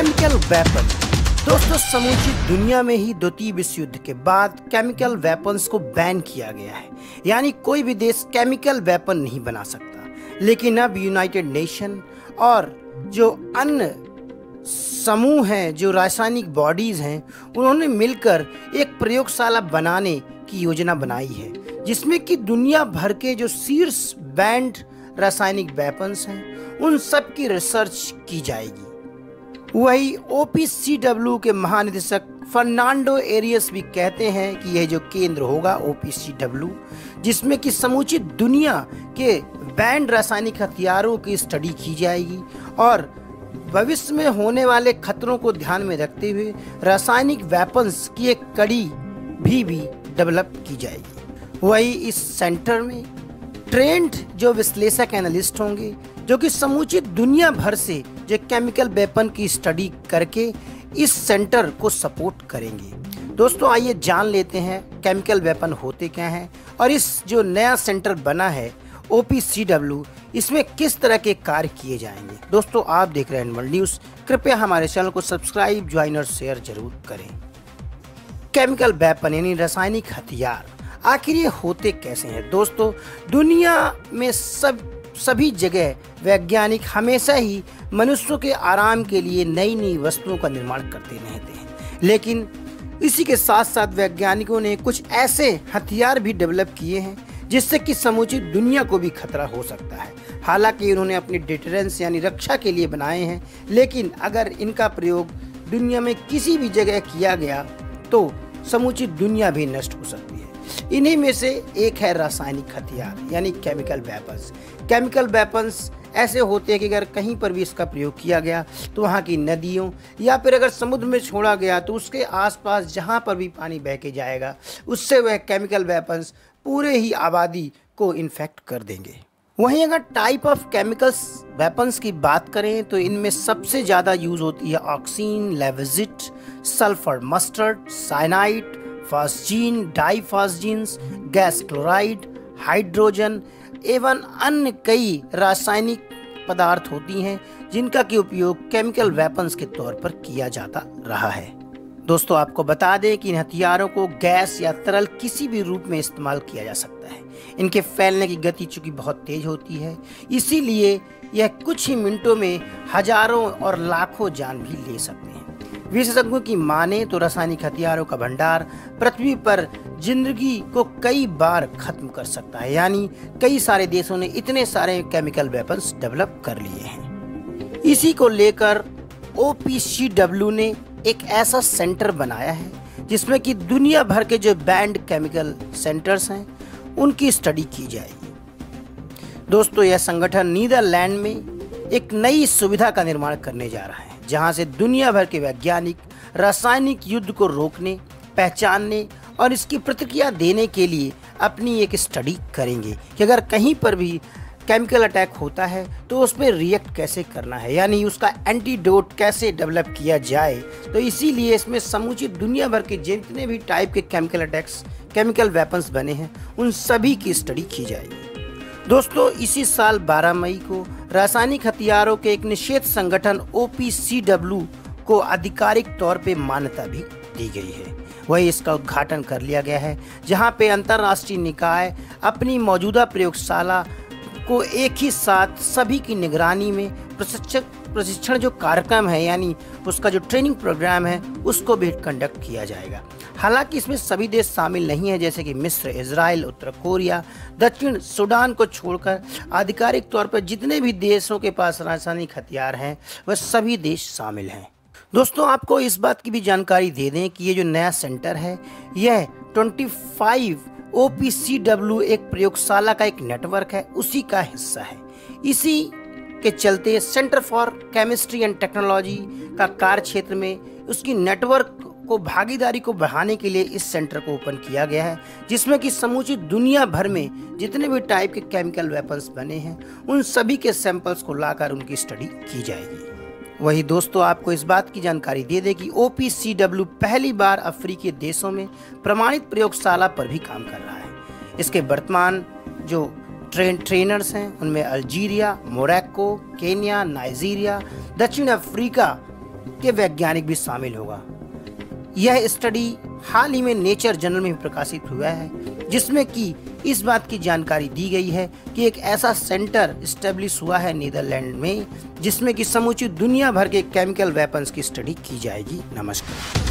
Chemical weapon. दोस्तों, समूची दुनिया में ही द्वितीय विश्व युद्ध के बाद केमिकल वेपन्स को बैन किया गया है, यानी कोई भी देश केमिकल वेपन नहीं बना सकता। लेकिन अब यूनाइटेड नेशन और जो अन्य समूह हैं, जो रासायनिक बॉडीज हैं, उन्होंने मिलकर एक प्रयोगशाला बनाने की योजना बनाई है, जिसमें कि दुनिया भर के जो शीर्ष बैंड रासायनिक वेपन्स हैं, उन सब की रिसर्च की जाएगी। वही OPCW के महानिदेशक फर्नांडो एरियस भी कहते हैं कि यह जो केंद्र होगा OPCW, जिसमें कि समूची दुनिया के बैंड रासायनिक हथियारों की स्टडी की जाएगी और भविष्य में होने वाले खतरों को ध्यान में रखते हुए रासायनिक वेपन्स की एक कड़ी भी डेवलप की जाएगी। वही इस सेंटर में ट्रेंड जो विश्लेषक एनालिस्ट होंगे, जो कि समूची दुनिया भर से जो केमिकल वेपन की स्टडी करके इस सेंटर को सपोर्ट करेंगे। दोस्तों, आइए जान लेते हैं केमिकल वेपन होते क्या हैं और इस जो नया सेंटर बना है OPCW, इसमें किस तरह के कार्य किए जाएंगे। दोस्तों, आप देख रहे हैं वर्ल्ड न्यूज़। कृपया हमारे चैनल को सब्सक्राइब, ज्वाइन और शेयर जरूर करें। केमिकल वेपन यानी रासायनिक हथियार आखिर ये होते कैसे हैं। दोस्तों, दुनिया में सभी जगह वैज्ञानिक हमेशा ही मनुष्यों के आराम के लिए नई नई वस्तुओं का निर्माण करते रहते हैं, लेकिन इसी के साथ साथ वैज्ञानिकों ने कुछ ऐसे हथियार भी डेवलप किए हैं जिससे कि समूची दुनिया को भी खतरा हो सकता है। हालांकि उन्होंने अपनी डिटरेंस यानी रक्षा के लिए बनाए हैं, लेकिन अगर इनका प्रयोग दुनिया में किसी भी जगह किया गया तो समूची दुनिया भी नष्ट हो सकती है। इन्हीं में से एक है रासायनिक हथियार यानी केमिकल वेपन्स। केमिकल वेपन्स ऐसे होते हैं कि अगर कहीं पर भी इसका प्रयोग किया गया तो वहाँ की नदियों या फिर अगर समुद्र में छोड़ा गया तो उसके आसपास जहाँ पर भी पानी बह के जाएगा, उससे वह केमिकल वेपन्स पूरे ही आबादी को इन्फेक्ट कर देंगे। वहीं अगर टाइप ऑफ केमिकल्स वेपन्स की बात करें तो इनमें सबसे ज़्यादा यूज़ होती है ऑक्सीन, lewisite, sulphur mustard, cyanide, phosgene, diphosgenes, gas chloride, hydrogen एवं अन्य कई रासायनिक पदार्थ होती हैं जिनका की उपयोग केमिकल वेपन्स के तौर पर किया जाता रहा है। दोस्तों, आपको बता दें कि इन हथियारों को गैस या तरल किसी भी रूप में इस्तेमाल किया जा सकता है। इनके फैलने की गति चूंकि बहुत तेज होती है, इसीलिए यह कुछ ही मिनटों में हजारों और लाखों जान भी ले सकते हैं। विशेषज्ञों की माने तो रासायनिक हथियारों का भंडार पृथ्वी पर जिंदगी को कई बार खत्म कर सकता है, यानी कई सारे देशों ने इतने सारे केमिकल वेपन्स डेवलप कर लिए हैं। इसी को लेकर OPCW ने एक ऐसा सेंटर बनाया है जिसमें कि दुनिया भर के जो बैंड केमिकल सेंटर्स हैं उनकी स्टडी की जाएगी। दोस्तों, यह संगठन नीदरलैंड में एक नई सुविधा का निर्माण करने जा रहा है, जहां से दुनिया भर के वैज्ञानिक रासायनिक युद्ध को रोकने, पहचानने और इसकी प्रतिक्रिया देने के लिए अपनी एक स्टडी करेंगे कि अगर कहीं पर भी केमिकल अटैक होता है तो उस पर रिएक्ट कैसे करना है, यानी उसका एंटीडोट कैसे डेवलप किया जाए। तो इसीलिए इसमें समूची दुनिया भर के जितने भी टाइप के केमिकल अटैक्स, केमिकल वेपन्स बने हैं, उन सभी की स्टडी की जाएगी। दोस्तों, इसी साल 12 मई को रासायनिक हथियारों के एक निषेध संगठन OPCW को आधिकारिक तौर पे मान्यता भी दी गई है। वही इसका उद्घाटन कर लिया गया है, जहां पे अंतर्राष्ट्रीय निकाय अपनी मौजूदा प्रयोगशाला को एक ही साथ सभी की निगरानी में प्रशिक्षण जो कार्यक्रम है, यानी उसका जो ट्रेनिंग प्रोग्राम है, उसको भी कंडक्ट किया जाएगा। हालांकि इसमें सभी देश शामिल नहीं है, जैसे कि मिस्र, इजराइल, उत्तर कोरिया, दक्षिण सूडान को छोड़कर आधिकारिक तौर पर जितने भी देशों के पास रासायनिक हथियार हैं वह सभी देश शामिल हैं। दोस्तों, आपको इस बात की भी जानकारी दे दें कि ये जो नया सेंटर है, यह 25 OPCW एक प्रयोगशाला का एक नेटवर्क है, उसी का हिस्सा है। इसी के चलते centre for chemistry and technology का कार्य क्षेत्र में उसकी नेटवर्क को भागीदारी को बढ़ाने के लिए इस सेंटर को ओपन किया गया है, जिसमें कि समूची दुनिया भर में जितने भी टाइप के केमिकल वेपन्स बने हैं उन सभी के सैंपल्स को लाकर उनकी स्टडी की जाएगी। वही दोस्तों, आपको इस बात की जानकारी दे दें कि OPCW पहली बार अफ्रीकी देशों में प्रमाणित प्रयोगशाला पर भी काम कर रहा है। इसके वर्तमान जो ट्रेनर्स हैं उनमें अल्जीरिया, मोरक्को, केन्या, नाइजीरिया, दक्षिण अफ्रीका के वैज्ञानिक भी शामिल होगा। यह स्टडी हाल ही में नेचर जर्नल में भी प्रकाशित हुआ है, जिसमें कि इस बात की जानकारी दी गई है कि एक ऐसा सेंटर इस्टेब्लिश हुआ है नीदरलैंड में, जिसमें कि समूची दुनिया भर के केमिकल वेपन्स की स्टडी की जाएगी। नमस्कार।